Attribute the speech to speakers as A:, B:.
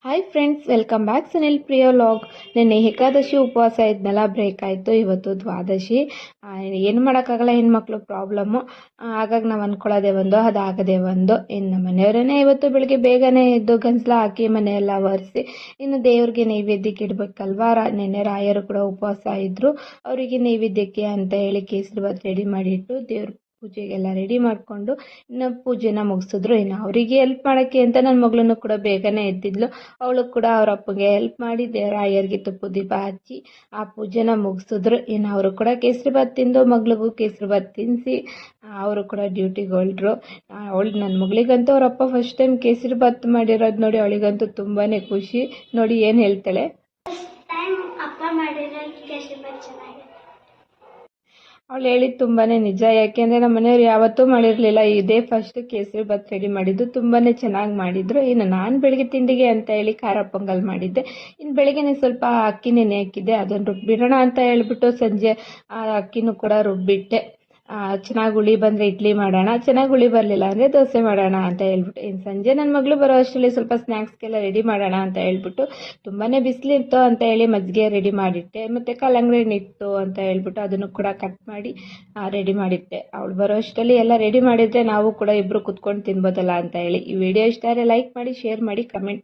A: Hi friends, welcome back Sunil Priyo log. ನಿನ್ನೆ ಏಕಾದಶಿ ಉಪವಾಸ ಇದ್ನೆಲ್ಲ break ಆಯಿತು. ಇವತ್ತು ದ್ವಾದಶಿ. ಏನು ಮಾಡೋಕ್ಕಾಗಲ್ಲ, ಹೆಣ್ಮಕ್ಳು ಪ್ರಾಬ್ಲಮ್ಮು. ಹಾಗಾಗಿ ನಾವು ಅಂದ್ಕೊಳ್ಳೋದೇ ಒಂದು, ಅದಾಗದೇ ಒಂದು. ಇನ್ನು ಮನೆಯವರೇ ಇವತ್ತು ಬೆಳಿಗ್ಗೆ ಬೇಗನೆ ಎದ್ದು ಗಂಜಲ ಹಾಕಿ ಮನೆಯೆಲ್ಲ ಒರೆಸಿ ಇನ್ನು ದೇವ್ರಿಗೆ ನೈವೇದ್ಯಕ್ಕೆ ಇಡಬೇಕಲ್ವಾ. ನಿನ್ನೆ ರಾಯರು ಕೂಡ ಉಪವಾಸ ಇದ್ದರು. ಅವರಿಗೆ ನೈವೇದ್ಯಕ್ಕೆ ಅಂತ ಹೇಳಿ ಕೇಸರಿಬಾತ್ ರೆಡಿ ಮಾಡಿಟ್ಟು ದೇವ್ರ ಪೂಜೆಗೆಲ್ಲ ರೆಡಿ ಮಾಡಿಕೊಂಡು ಇನ್ನು ಪೂಜೆನ ಮುಗಿಸಿದ್ರು. ಇನ್ನು ಅವರಿಗೆ ಹೆಲ್ಪ್ ಮಾಡೋಕ್ಕೆ ಅಂತ ನನ್ನ ಮಗಳನ್ನು ಕೂಡ ಬೇಗನೆ ಎದ್ದಿದ್ಲು. ಅವಳು ಕೂಡ ಅವ್ರ ಅಪ್ಪಗೆ ಹೆಲ್ಪ್ ಮಾಡಿ ರಾಯರ್ಗೆ ತುಪ್ಪ ದೀಪ ಹಚ್ಚಿ ಆ ಪೂಜೆನ ಮುಗಿಸಿದ್ರು. ಇನ್ನು ಅವರು ಕೂಡ ಕೇಸರಿಬಾತ್ ತಿಂದು ಮಗಳಿಗೂ ಕೇಸರಿಬಾತ್ ತಿನ್ನಿಸಿ ಅವರು ಕೂಡ ಡ್ಯೂಟಿಗೆ ಹೊರಟ್ರು. ನನ್ನ ಮಗಳಿಗಂತೂ ಅವ್ರ ಅಪ್ಪ ಫಸ್ಟ್ ಟೈಮ್ ಕೇಸರಿಬಾತ್ ಮಾಡಿರೋದು ನೋಡಿ ಅವಳಿಗಂತೂ ತುಂಬಾ ಖುಷಿ. ನೋಡಿ ಏನು ಹೇಳ್ತಾಳೆ. ಅವಳು ಹೇಳಿದ್ದು ತುಂಬಾ ನಿಜ. ಯಾಕೆಂದರೆ ನಮ್ಮ ಮನೆಯವ್ರು ಯಾವತ್ತೂ ಮಾಡಿರಲಿಲ್ಲ. ಇದೇ ಫಸ್ಟ್ ಕೇಸರಿಬಾತ್ ರೆಡಿ ಮಾಡಿದ್ದು. ತುಂಬಾ ಚೆನ್ನಾಗಿ ಮಾಡಿದ್ರು. ಇನ್ನು ನಾನು ಬೆಳಿಗ್ಗೆ ತಿಂಡಿಗೆ ಅಂತ ಹೇಳಿ ಖಾರ ಪೊಂಗಲ್ ಮಾಡಿದ್ದೆ. ಇನ್ನು ಬೆಳಿಗ್ಗೆನೇ ಸ್ವಲ್ಪ ಅಕ್ಕಿ ನೆನೆ ಹಾಕಿದ್ದೆ, ಅದನ್ನು ರುಬ್ಬಿಡೋಣ ಅಂತ ಹೇಳ್ಬಿಟ್ಟು ಸಂಜೆ ಆ ಅಕ್ಕಿನೂ ಕೂಡ ರುಬ್ಬಿಟ್ಟೆ. ಚೆನ್ನಾಗಿ ಹುಳಿ ಬಂದರೆ ಇಡ್ಲಿ ಮಾಡೋಣ, ಚೆನ್ನಾಗಿ ಹುಳಿ ಬರಲಿಲ್ಲ ಅಂದರೆ ದೋಸೆ ಮಾಡೋಣ ಅಂತ ಹೇಳ್ಬಿಟ್ಟು ಇನ್ನು ಸಂಜೆ ನನ್ನ ಮಗಳು ಬರೋ ಅಷ್ಟರಲ್ಲಿ ಸ್ವಲ್ಪ ಸ್ನ್ಯಾಕ್ಸ್ಗೆಲ್ಲ ರೆಡಿ ಮಾಡೋಣ ಅಂತ ಹೇಳ್ಬಿಟ್ಟು ತುಂಬಾ ಬಿಸಿಲಿತ್ತು ಅಂತ ಹೇಳಿ ಮಜ್ಜಿಗೆ ರೆಡಿ ಮಾಡಿಟ್ಟೆ. ಮತ್ತು ಕಲ್ಲಂಗಡಿ ಇತ್ತು ಅಂತ ಹೇಳ್ಬಿಟ್ಟು ಅದನ್ನು ಕೂಡ ಕಟ್ ಮಾಡಿ ರೆಡಿ ಮಾಡಿಟ್ಟೆ. ಅವಳು ಬರೋ ಅಷ್ಟರಲ್ಲಿ ಎಲ್ಲ ರೆಡಿ ಮಾಡಿದರೆ ನಾವು ಕೂಡ ಇಬ್ಬರು ಕುತ್ಕೊಂಡು ತಿನ್ಬೋದಲ್ಲ ಅಂತ ಹೇಳಿ. ಈ ವಿಡಿಯೋ ಇಷ್ಟ ಆದರೆ ಲೈಕ್ ಮಾಡಿ, ಶೇರ್ ಮಾಡಿ, ಕಮೆಂಟ್